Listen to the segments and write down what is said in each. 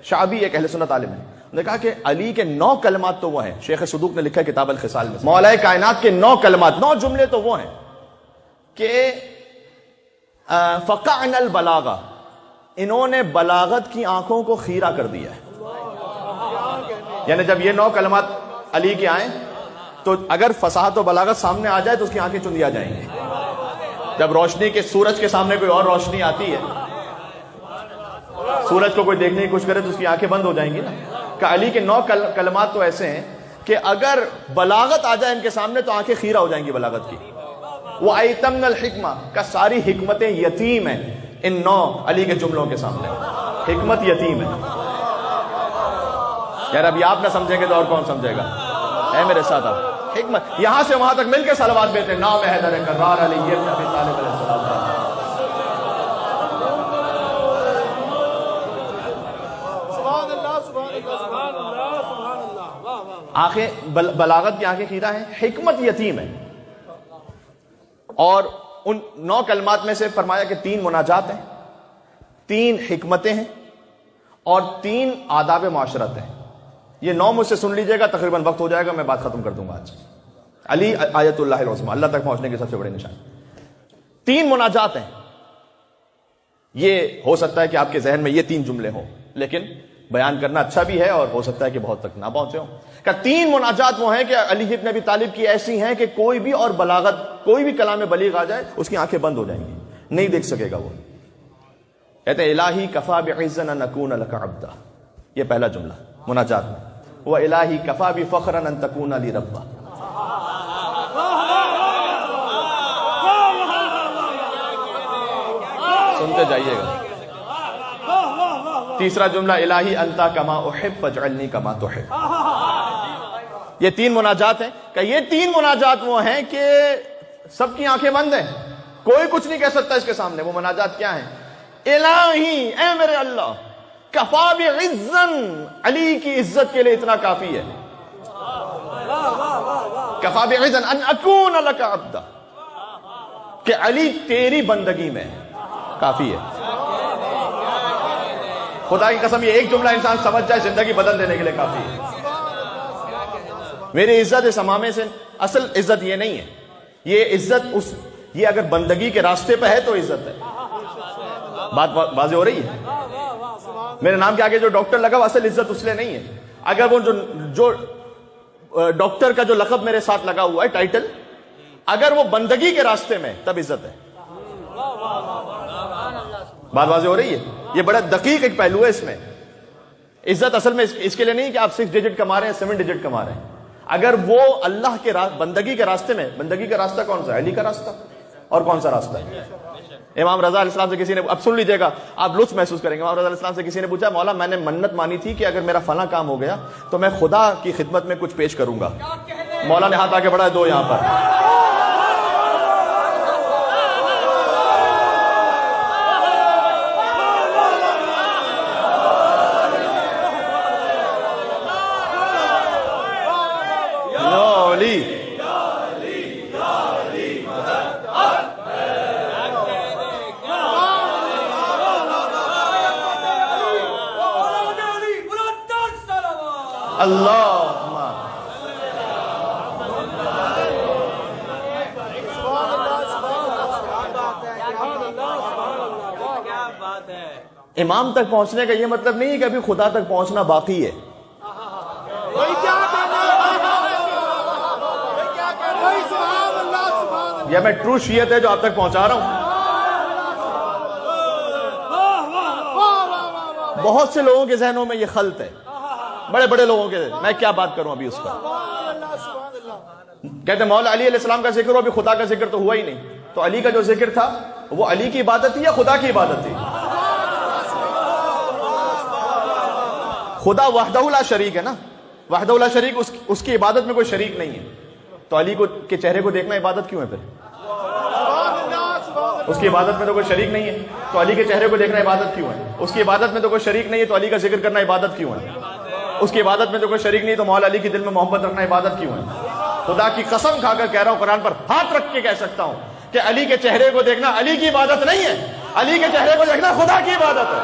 شعبی ایک اہل سنت عالم ہے، انہوں نے کہا کہ علی کے 9 کلمات تو وہ ہیں، شیخ صدوق نے لکھا ہے کتاب الخصال میں، مولا کائنات کے 9 کلمات، 9 جملے تو وہ ہیں کہ فقعن البلاغہ، انہوں نے بلاغت کی آنکھوں کو خیرہ کر دیا ہے. یعنی جب یہ 9 کلمات علی کے آئیں تو اگر فصاحت و بلاغت سامنے آ جائے تو اس کی آنکھیں چندیا جائیں گی. جب روشنی کے سورج کے سامنے کوئی اور روشنی آتی ہے، سورج کو کوئی دیکھنے کی کوشش کرے تو اس کی آنکھیں بند ہو جائیں گی نا. کہ علی کے 9 کلمات تو ایسے ہیں کہ اگر بلاغت آ جائے ان کے سامنے تو آنکھیں خیرہ ہو جائیں گی بلاغت کی. وہ ایتمن الحکمہ کا ساری حکمتیں یتیم ہیں ان 9 علی کے جملوں کے سامنے، حکمت یتیم ہے. یار ابھی آپ نہ سمجھیں گے تو اور کون سمجھے گا؟ اے میرے ساتھ آپ حکمت، یہاں سے وہاں تک مل کے صلوات بیتے ہیں. نام حیدر کرار علی ابن ابی طالب علیہ السلام. آنکھیں بلاغت کی آنکھیں خیرہ ہیں، حکمت یتیم ہے. اور ان 9 کلمات میں سے فرمایا کہ 3 مناجات ہیں، 3 حکمتیں ہیں اور 3 آداب معاشرت ہیں. یہ 9 مجھ سے سن لیجئے گا، تقریباً وقت ہو جائے گا، میں بات ختم کر دوں گا آج. علی آیت اللہ العظمیٰ، اللہ تک پہنچنے کے سب سے بڑے نشان. 3 مناجات ہیں. یہ ہو سکتا ہے کہ آپ کے ذہن میں یہ 3 جملے ہوں، لیکن بیان کرنا اچھا بھی ہے اور ہو سکتا ہے کہ بہت تک نہ پہنچے ہوں. کہ 3 مناجات وہ ہیں کہ علی ابن ابی طالب کی ایسی ہیں کہ کوئی بھی اور بلاغت، کوئی بھی کلام بلیغ آ جائے اس کی آنکھیں بند ہو جائیں گی، نہیں دیکھ سکے گا وہ. کہتے ہیں الہی کفا بعزن ان اکون لک عبدا، یہ پہلا جملہ مناجات میں. وہ الہی کفا بفخرا ان تکون لی ربا. سنتے جائیے گا. تیسرا جملہ الہی انتا کما احب فاجعلنی کما تحب. یہ 3 مناجات ہیں کہ یہ 3 مناجات وہ ہیں کہ سب کی آنکھیں بند ہیں، کوئی کچھ نہیں کہہ سکتا اس کے سامنے. وہ مناجات کیا ہیں؟ الہی، اے میرے اللہ، کفا بعزن، علی کی عزت کے لیے اتنا کافی ہے. کفا بعزن ان اکون لک عبدا، کہ علی تیری بندگی میں کافی ہے. خدا کی قسم یہ ایک جملہ انسان سمجھ جائے زندگی بدل دینے کے لیے کافی ہے. میری عزت اس امامے سے، اصل عزت یہ نہیں ہے. یہ عزت یہ اگر بندگی کے راستے پہ ہے تو عزت ہے. بات واضح ہو رہی ہے؟ میرے نام کے آگے جو ڈاکٹر لگا وہ اصل عزت اس لیے نہیں ہے. اگر وہ جو ڈاکٹر کا جو لقب میرے ساتھ لگا ہوا ہے، ٹائٹل، اگر وہ بندگی کے راستے میں تب عزت ہے. بات واضح ہو رہی ہے؟ یہ بڑا دقیق ایک پہلو ہے اس میں. عزت اصل میں اس کے لیے نہیں کہ آپ 6 ڈیجٹ کما رہے ہیں، 7 ڈیجٹ کما رہے ہیں. اگر وہ اللہ کے بندگی کے راستے میں، بندگی کا راستہ کون سا ہے؟ علی کا راستہ. اور کون سا راستہ ہے؟ امام رضا علیہ السلام سے کسی نے، اب سن لیجئے گا آپ لطف محسوس کریں گے. امام رضا علیہ السلام سے کسی نے پوچھا، مولا میں نے منت مانی تھی کہ اگر میرا فلاں کام ہو گیا تو میں خدا کی خدمت میں کچھ پیش کروں گا. مولا نے ہاتھ آگے بڑھا، 2 یہاں پر. اللہ امام تک پہنچنے کا یہ مطلب نہیں ہے کہ ابھی خدا تک پہنچنا باقی ہے. یہ میں ٹرو شیعت ہے جو آپ تک پہنچا رہا ہوں. بہت سے لوگوں کے ذہنوں میں یہ خلط ہے، بڑے بڑے لوگوں کے. میں کیا بات کروں ابھی اس پر. کہتے ہیں مولا علی علیہ السلام کا ذکر ہو، ابھی خدا کا ذکر تو ہوا ہی نہیں. تو علی کا جو ذکر تھا وہ علی کی عبادت تھی یا خدا کی عبادت تھی؟ خدا وحدہ لا شریک ہے نا. وحدہ لا شریک، اس کی عبادت میں کوئی شریک نہیں ہے. تو علی کے چہرے کو دیکھنا عبادت کیوں ہے پھر؟ اس کی عبادت میں تو کوئی شریک نہیں ہے، تو علی کے چہرے کو دیکھنا عبادت کیوں ہے؟ اس کی عبادت میں تو کوئی شریک نہیں ہے، تو علی کا ذکر کرنا عبادت کیوں ہے؟ اس کی عبادت میں تو کوئی شریک نہیں، تو مولا علی کے دل میں محبت رکھنا عبادت کیوں ہے؟ خدا کی قسم کھا کر کہہ رہا ہوں، قرآن پر ہاتھ رکھ کے کہہ سکتا ہوں کہ علی کے چہرے کو دیکھنا علی کی عبادت نہیں ہے، علی کے چہرے کو دیکھنا خدا کی عبادت ہے.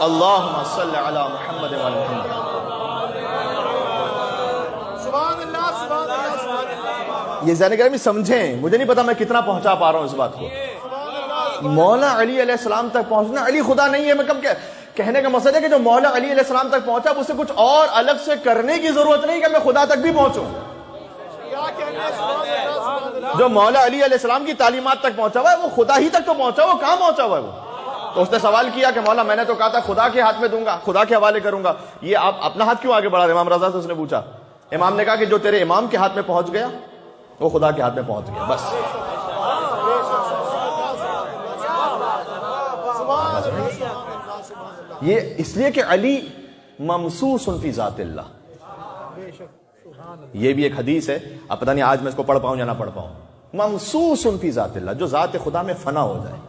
اللہم صلی علی محمد و علی محمد. یہ ذہن گرامی سمجھیں، مجھے نہیں پتا میں کتنا پہنچا پا رہا ہوں اس بات کو. مولا علی علیہ السلام تک پہنچنا، علی خدا نہیں ہے، میں کب کہنے کا مقصد ہے کہ جو مولا علی علیہ السلام تک پہنچا اب اسے کچھ اور الگ سے کرنے کی ضرورت نہیں کہ میں خدا تک بھی پہنچوں. جو مولا علی علیہ السلام کی تعلیمات تک پہنچا ہوا ہے وہ خدا ہی تک تو پہنچا ہوا، کہاں پہنچا ہوا ہے وہ؟ تو اس نے سوال کیا کہ مولا میں نے تو کہا تھا خدا کے ہاتھ میں دوں گا، خدا کے حوالے کروں گا، یہ آپ اپنا ہاتھ کیوں آگے بڑھا رہے؟ امام رضا سے اس نے پوچھا. امام نے کہا کہ جو تیرے امام کے ہاتھ میں پہنچ گیا وہ خدا کے ہاتھ میں پہنچ گیا، بس. یہ اس لیے کہ علی ممسوس فی ذات اللہ. یہ بھی ایک حدیث ہے، اب پتہ نہیں آج میں اس کو پڑھ پاؤں یا نہ پڑھ پاؤں. ممسوس فی ذات اللہ، جو ذات خدا میں فنا ہو جائے.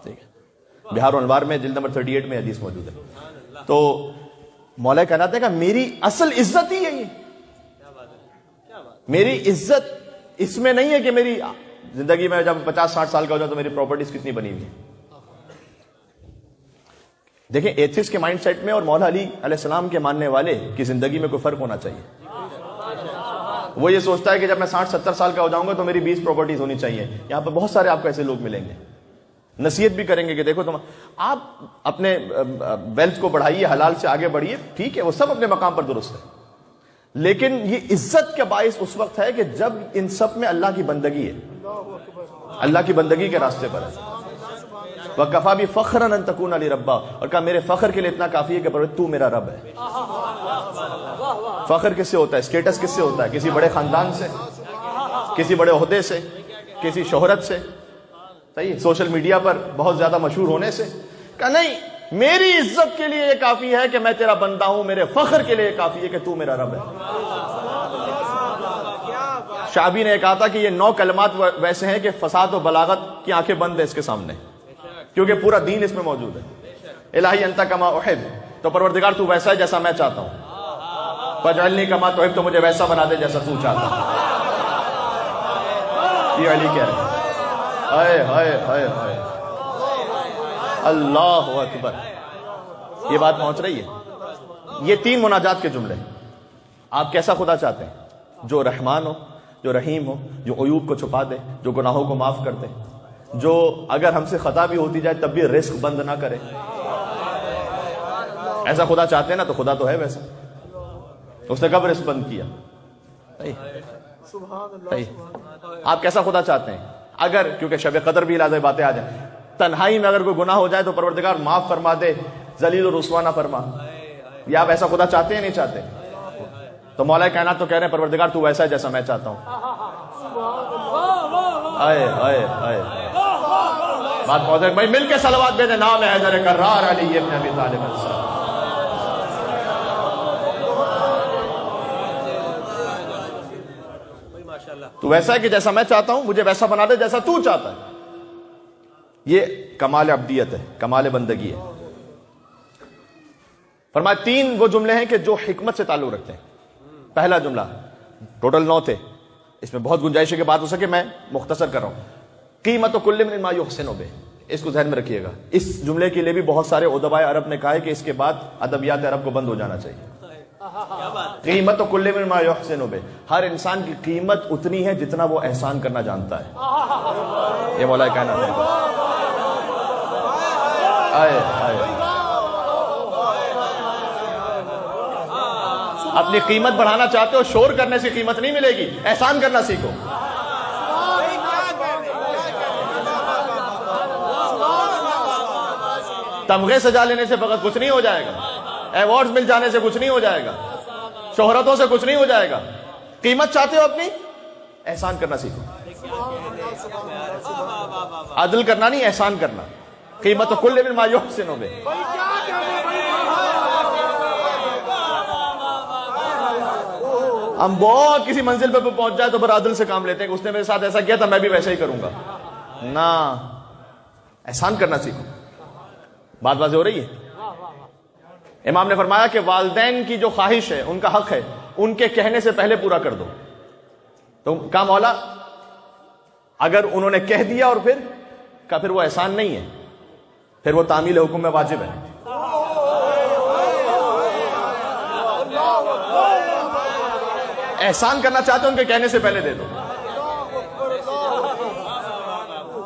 ٹھیک ہے، بہار الانوار میں جلد نمبر 38 میں حدیث موجود ہے. تو مولا کہنا تھا کہ میری اصل عزت ہی ہے، یہ میری عزت اس میں نہیں ہے کہ میری زندگی میں جب 50-60 سال کا ہو جاؤں تو میری پراپرٹیز کتنی بنی ہوئی ہیں. دیکھیں ایتھسٹ کے مائنڈ سیٹ میں اور مولا علی علیہ السلام کے ماننے والے کی زندگی میں کوئی فرق ہونا چاہیے. وہ یہ سوچتا ہے کہ جب میں 60-70 سال کا ہو جاؤں گا تو میری 20 پراپرٹیز ہونی چاہیے. یہاں پہ بہت سارے آپ کو ایسے لوگ ملیں گے، نصیحت بھی کریں گے کہ دیکھو تم آپ اپنے ویلتھ کو بڑھائیے، حلال سے آگے بڑھیے، ٹھیک ہے وہ سب اپنے مقام پر درست ہے، لیکن یہ عزت کا باعث اس وقت ہے کہ جب ان سب میں اللہ کی بندگی ہے، اللہ کی بندگی کے راستے پر ہے. وَكَفَى بِفَخْرًا أَن تَكُونَ لِرَبَّا، اور کہا میرے فخر کے لیے اتنا کافی ہے کہ تو میرا رب ہے. فخر کس سے ہوتا ہے؟ اسٹیٹس کس سے ہوتا ہے؟ کسی بڑے خاندان سے، کسی بڑے عہدے سے، کسی شہرت سے، صحیح، سوشل میڈیا پر بہت زیادہ مشہور ہونے سے. کہ نہیں، میری عزت کے لیے یہ کافی ہے کہ میں تیرا بندہ ہوں، میرے فخر کے لیے کافی ہے کہ تو میرا رب ہے. شعبی نے کہا تھا کہ یہ 9 کلمات ویسے ہیں کہ فساد و بلاغت کی آنکھیں بند ہیں اس کے سامنے، کیونکہ پورا دین اس میں موجود ہے. الہی انت کما احب، تو پروردگار تو ویسا ہے جیسا میں چاہتا ہوں. فاجعلنی کما تحب، تو مجھے ویسا بنا دے جیسا تو چاہتا ہے. یہ علی کہہ رہے ہیں. ہائے ہائے ہائے ہائے، اللہ اکبر. یہ بات پہنچ رہی ہے. یہ 3 مناجات کے جملے. آپ کیسا خدا چاہتے ہیں؟ جو رحمان ہو، جو رحیم ہو، جو عیوب کو چھپا دے، جو گناہوں کو معاف کر دے، جو اگر ہم سے خطا بھی ہوتی جائے تب بھی رزق بند نہ کرے. ایسا خدا چاہتے ہیں نا؟ تو خدا تو ہے ویسا. اس نے کب رزق بند کیا؟ آپ کیسا خدا چاہتے ہیں؟ اگر کیونکہ شب قدر بھی لازم باتیں آ جائیں، تنہائی میں اگر کوئی گناہ ہو جائے تو پروردگار معاف فرما دے، ذلیل و رسوا نہ فرما. یا آپ ایسا خدا چاہتے ہیں نہیں چاہتے؟ تو مولا کائنات تو کہہ رہے ہیں پروردگار تو ویسا ہے جیسا میں چاہتا ہوں. آئے آئے آئے، بات پہنچ رہی بھائی. مل کے صلوات بھیجیں. نام ہے حیدر کرار علی ابن ابی طالب السلام. تو ویسا ہے کہ جیسا میں چاہتا ہوں مجھے ویسا بنا دے جیسا تو چاہتا ہے. یہ کمال عبدیت ہے، کمال بندگی ہے. فرمایا 3 وہ جملے ہیں کہ جو حکمت سے تعلق رکھتے ہیں. پہلا جملہ، ٹوٹل 9 تھے، اس میں بہت گنجائش ہے کہ بات ہو سکے، میں مختصر کر رہا ہوں. قیمت کل من ما یحسن بہ، اس کو ذہن میں رکھیے گا. اس جملے کے لیے بھی بہت سارے ادباء عرب نے کہا ہے کہ اس کے بعد ادبیات عرب کو بند ہو جانا چاہیے. قیمت کل من ما یحسن بہ، ہر انسان کی قیمت اتنی ہے جتنا وہ احسان کرنا جانتا ہے. یہ مولا کہنا ہے. آئے آئے، اپنی قیمت بڑھانا چاہتے ہو، شور کرنے سے قیمت نہیں ملے گی، احسان کرنا سیکھو. تمغے سجا لینے سے فقط کچھ نہیں ہو جائے گا، ایوارڈز مل جانے سے کچھ نہیں ہو جائے گا، شہرتوں سے کچھ نہیں ہو جائے گا. قیمت چاہتے ہو اپنی، احسان کرنا سیکھو. عدل کرنا نہیں، احسان کرنا. قیمت کل من ما یحسن بہ. ہم بہت کسی منزل پہ پہنچ جائے تو پھر عدل سے کام لیتے ہیں کہ اس نے میرے ساتھ ایسا کیا تھا میں بھی ویسا ہی کروں گا. نہ، احسان کرنا سیکھو. بات واضح ہو رہی ہے؟ امام نے فرمایا کہ والدین کی جو خواہش ہے، ان کا حق ہے، ان کے کہنے سے پہلے پورا کر دو. تو کہا مولا اگر انہوں نے کہہ دیا اور پھر وہ احسان نہیں ہے، پھر وہ تعمیل حکم میں واجب ہے. احسان کرنا چاہتے ہو ان کے کہنے سے پہلے دے دو.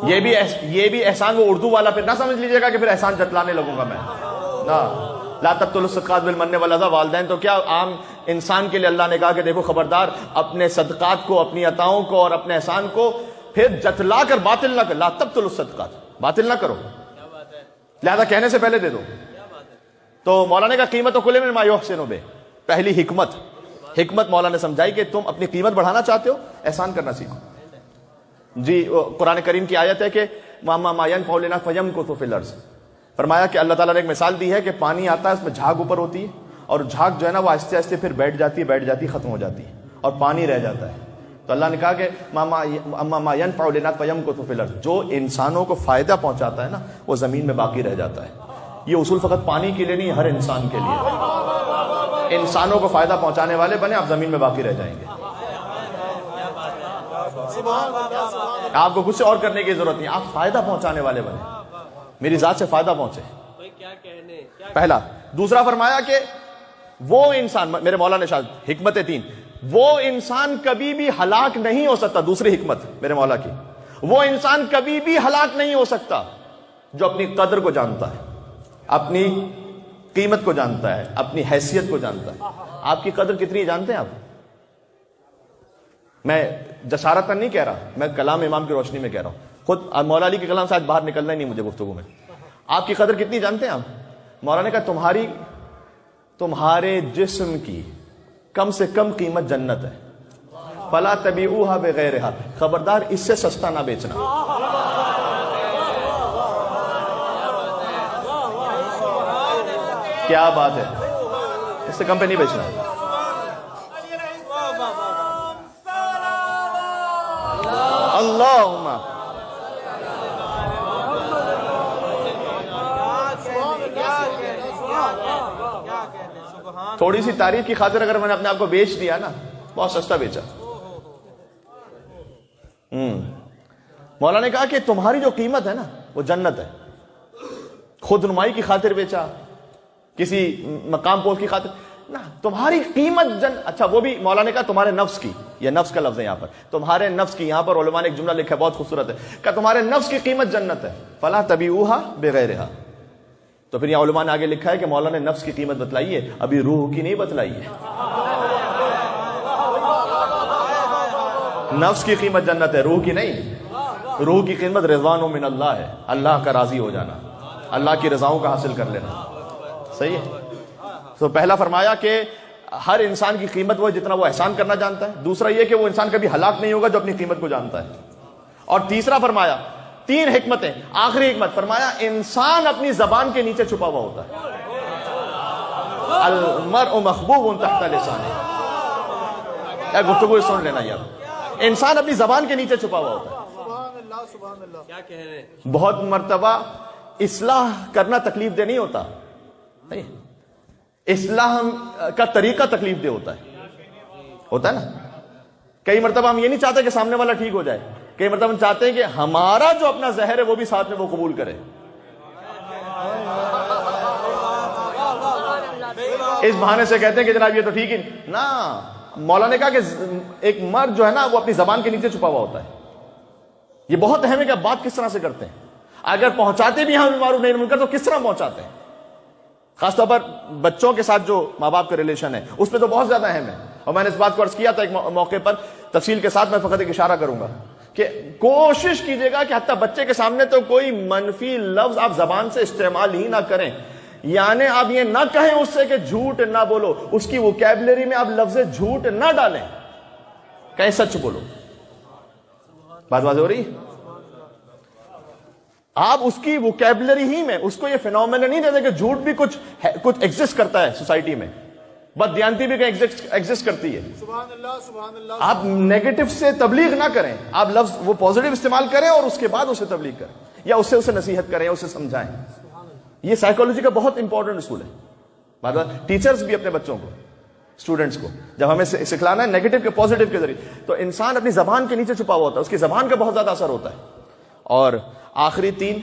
یہ بھی احسان وہ اردو والا پھر نہ سمجھ لیجیے گا کہ پھر احسان جتلانے لگوں گا میں. نہ لا تبطلوا الصدقات بالمن والاذى. والدین تو کیا عام انسان کے لیے اللہ نے کہا کہ دیکھو خبردار اپنے صدقات کو, اپنی عطاؤں کو اور اپنے احسان کو پھر جتلا کر باطل نہ کر. لا تبطلوا الصدقات, باطل نہ کرو, لہذا کہنے سے پہلے دے دو. تو مولانا کا قیمت و کل من ما یحسن بہ, پہلی حکمت مولا نے سمجھائی کہ تم اپنی قیمت بڑھانا چاہتے ہو, احسان کرنا سیکھو. جی قرآن کریم کی آیت ہے کہ ماما ما ينفع لنا فيمكث في الارض. فرمایا کہ اللہ تعالیٰ نے ایک مثال دی ہے کہ پانی آتا ہے, اس میں جھاگ اوپر ہوتی ہے, اور جھاگ جو ہے نا وہ آہستہ آہستہ پھر بیٹھ جاتی ختم ہو جاتی ہے, اور پانی رہ جاتا ہے. تو اللہ نے کہا کہ ماما ما ينفع لنا فيمكث في الارض, جو انسانوں کو فائدہ پہنچاتا ہے نا وہ زمین میں باقی رہ جاتا ہے. یہ اصول فقط پانی کے لیے نہیں, ہر انسان کے لیے. انسانوں کو فائدہ پہنچانے والے بنے, آپ زمین میں باقی رہ جائیں گے. آپ کو کچھ اور کرنے کی ضرورت نہیں, آپ فائدہ پہنچانے والے بنے, میری ذات سے فائدہ پہنچے. پہلا. دوسرا فرمایا کہ وہ انسان, میرے مولا نے شاید حکمت 3, وہ انسان کبھی بھی ہلاک نہیں ہو سکتا. دوسری حکمت میرے مولا کی, وہ انسان کبھی بھی ہلاک نہیں ہو سکتا جو اپنی قدر کو جانتا ہے, اپنی قیمت کو جانتا ہے, اپنی حیثیت کو جانتا ہے. آپ کی قدر کتنی جانتے ہیں آپ؟ میں جسارت نہیں کہہ رہا, میں کلام امام کی روشنی میں کہہ رہا ہوں. خود مولا علی کے کلام سے آج باہر نکلنا ہی نہیں مجھے گفتگو میں. آپ کی قدر کتنی جانتے ہیں آپ؟ مولا نے کہا تمہارے جسم کی کم سے کم قیمت جنت ہے. فلا تبیعوها بغیرها, خبردار اس سے سستا نہ بیچنا. کیا بات ہے, اس سے کم پہ نہیں بیچنا. اللہم تھوڑی سی تعریف کی خاطر اگر میں نے اپنے آپ کو بیچ دیا نا, بہت سستا بیچا. مولا نے کہا کہ تمہاری جو قیمت ہے نا وہ جنت ہے. خود نمائی کی خاطر بیچا, کسی مقام پوسٹ کی خاطر نہ, تمہاری قیمت اچھا وہ بھی مولا نے کہا تمہارے نفس کی, یہ نفس کا لفظ ہے یہاں پر, تمہارے نفس کی. یہاں پر علماء نے ایک جملہ لکھا ہے بہت خوبصورت ہے, کہ تمہارے نفس کی قیمت جنت ہے. فلا تبیعوها بغیرها. تو پھر یہاں علماء نے آگے لکھا ہے کہ مولا نے نفس کی قیمت بتلائی ہے, ابھی روح کی نہیں بتلائی ہے. نفس کی قیمت جنت ہے, روح کی نہیں. روح کی قیمت رضوان من اللہ ہے, اللہ کا راضی ہو جانا, اللہ کی رضاؤں کا حاصل کر لینا. صحیح ہے. تو پہلا فرمایا کہ ہر انسان کی قیمت وہ ہے جتنا وہ احسان کرنا جانتا ہے. دوسرا یہ کہ وہ انسان کبھی ہلاک نہیں ہوگا جو اپنی قیمت کو جانتا ہے. اور تیسرا فرمایا, 3 حکمتیں. آخری حکمت فرمایا انسان اپنی زبان کے نیچے چھپا ہوا ہوتا ہے. المرء مخبوب تحت لسانه. گفتگو سن لینا یار, انسان اپنی زبان کے نیچے چھپا ہوا ہوتا ہے. سبحان اللہ. کیا کہہ رہے ہیں؟ بہت مرتبہ اصلاح کرنا تکلیف دہ نہیں ہوتا, نہیں, اصلاح کا طریقہ تکلیف دہ ہوتا ہے نا. کئی مرتبہ ہم یہ نہیں چاہتے کہ سامنے والا ٹھیک ہو جائے, کئی مرتبہ ہم چاہتے ہیں کہ ہمارا جو اپنا زہر ہے وہ بھی ساتھ میں وہ قبول کرے. اس بہانے سے کہتے ہیں کہ جناب یہ تو ٹھیک ہی نا. مولا نے کہا کہ ایک مرد جو ہے نا وہ اپنی زبان کے نیچے چھپا ہوا ہوتا ہے. یہ بہت اہم ہے کہ آپ بات کس طرح سے کرتے ہیں. اگر پہنچاتے بھی ہم معروف نہیں منکر تو کس طرح پہنچاتے ہیں. خاص طور پر بچوں کے ساتھ جو ماں باپ کا ریلیشن ہے اس میں تو بہت زیادہ اہم ہے. اور میں نے اس بات کو عرض کیا تھا ایک موقع پر, تفصیل کے ساتھ میں فقط ایک اشارہ کروں گا کہ کوشش کیجئے گا کہ حتیٰ بچے کے سامنے تو کوئی منفی لفظ آپ زبان سے استعمال ہی نہ کریں. یعنی آپ یہ نہ کہیں اس سے کہ جھوٹ نہ بولو, اس کی ووکیبلری میں آپ لفظ جھوٹ نہ ڈالیں, کہیں سچ بولو. بات واضح ہو رہی. آپ اس کی ووکیبلری ہی میں اس کو یہ فینومینا نہیں دیتے کہ جھوٹ بھی کچھ ایگزسٹ کرتا ہے سوسائٹی میں, بددیانتی بھی کہیں ایگزسٹ کرتی ہے. سبحان اللہ, سبحان اللہ. آپ نیگیٹو سے تبلیغ نہ کریں, آپ لفظ وہ پازیٹیو استعمال کریں اور اس کے بعد اسے تبلیغ کریں, یا اسے نصیحت کریں, اسے سمجھائیں. یہ سائیکالوجی کا بہت امپورٹنٹ اصول ہے. ٹیچرز بھی اپنے بچوں کو, اسٹوڈنٹس کو جب ہمیں سکھلانا ہے نیگیٹو کے پازیٹیو کے ذریعے, تو انسان اپنی زبان کے نیچے چھپا ہوا ہوتا ہے, اس کی زبان کا بہت زیادہ اثر ہوتا ہے. اور آخری 3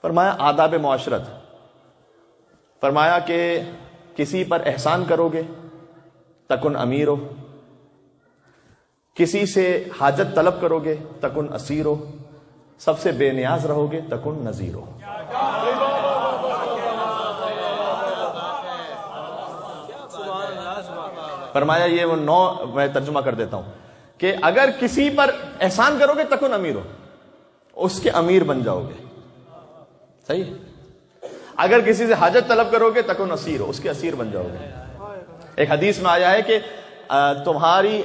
فرمایا آداب معاشرت. فرمایا کہ کسی پر احسان کرو گے تکن امیر ہو, کسی سے حاجت طلب کرو گے تکن اسیر ہو، سب سے بے نیاز رہو گے تکن نذیر ہو۔ فرمایا یہ وہ 9 میں ترجمہ کر دیتا ہوں کہ اگر کسی پر احسان کرو گے تکن امیر ہو، اس کے امیر بن جاؤ گے، صحیح؟ اگر کسی سے حاجت طلب کرو گے تکن اسیر ہو، اس کے اسیر بن جاؤ گے۔ ایک حدیث میں آیا ہے کہ تمہاری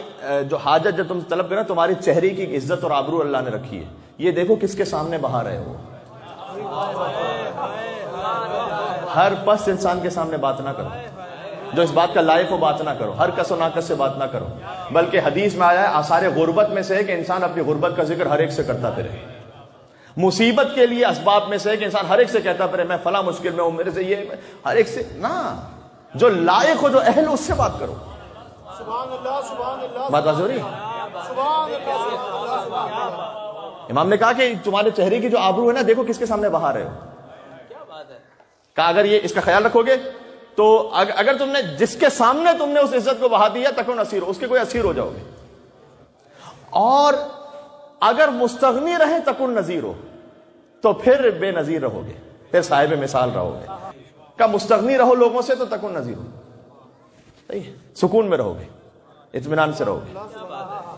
جو حاجت جب تم طلب کرو، تمہاری چہرے کی عزت اور آبرو اللہ نے رکھی ہے، یہ دیکھو کس کے سامنے بہا رہے ہو۔ ہر پس انسان کے سامنے بات نہ کرو، جو اس بات کا لائق ہو بات نہ کرو، ہر کس و ناکس سے بات نہ کرو، بلکہ حدیث میں آیا ہے آثار غربت میں سے ہے کہ انسان اپنی غربت کا ذکر ہر ایک سے کرتا پھرے۔ مصیبت کے لیے اسباب میں سے ہے کہ انسان ہر ایک سے کہتا پھرے میں فلاں مشکل میں ہوں، میرے سے یہ، ہر ایک سے نہ، جو لائق ہو جو اہل اس سے بات کرو۔ سبحان اللہ سبحان اللہ بات واضح ہو رہی ہے؟ سبحان اللہ۔ امام نے کہا کہ تمہارے چہرے کی جو آبرو ہے نا، دیکھو کس کے سامنے بہا رہے ہو۔ کہا اگر یہ اس کا خیال رکھو گے تو اگر تم نے جس کے سامنے تم نے اس عزت کو بہا دیا تکن اسیر ہو، اس کے کوئی اسیر ہو جاؤ گے، اور اگر مستغنی رہے تکن نذیر ہو، تو پھر بے نظیر رہو گے، پھر صاحب مثال رہو گے۔ کہ مستغنی رہو لوگوں سے تو تکن نذیر ہو، صحیح ہے؟ سکون میں رہو گے، اطمینان سے رہو گے۔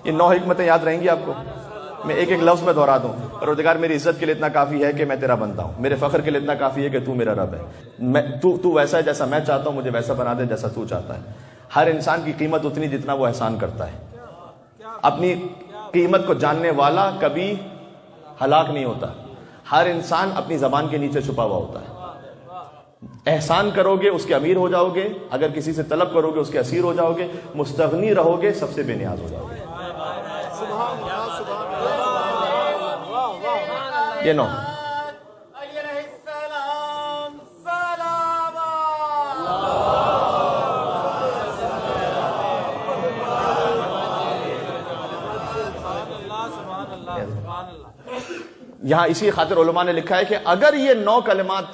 یہ 9 حکمتیں یاد رہیں گی آپ کو۔ میں ایک ایک لفظ میں دہرا دوں۔ پروردگار میری عزت کے لیے اتنا کافی ہے کہ میں تیرا بندہ ہوں، میرے فخر کے لیے اتنا کافی ہے کہ تو میرا رب ہے، تو ویسا ہے جیسا میں چاہتا ہوں، مجھے ویسا بنا دے جیسا تو چاہتا ہے۔ ہر انسان کی قیمت اتنی جتنا وہ احسان کرتا ہے۔ اپنی قیمت کو جاننے والا کبھی ہلاک نہیں ہوتا۔ ہر انسان اپنی زبان کے نیچے چھپا ہوا ہوتا ہے۔ احسان کرو گے اس کے امیر ہو جاؤ گے، اگر کسی سے طلب کرو گے اس کے اسیر ہو جاؤ گے، مستغنی رہو گے سب سے بے نیاز ہو جاؤ گے۔ یہ 9 یہاں اسی خاطر علماء نے لکھا ہے کہ اگر یہ 9 کلمات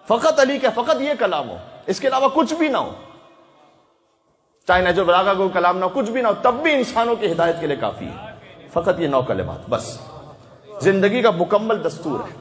فقط علی کے فقط یہ کلام ہو، اس کے علاوہ کچھ بھی نہ ہو، چاہے نہج البلاغہ کو کلام نہ ہو، کچھ بھی نہ ہو، تب بھی انسانوں کی ہدایت کے لیے کافی ہے۔ فقط یہ 9 کلمات بس زندگی کا مکمل دستور ہے۔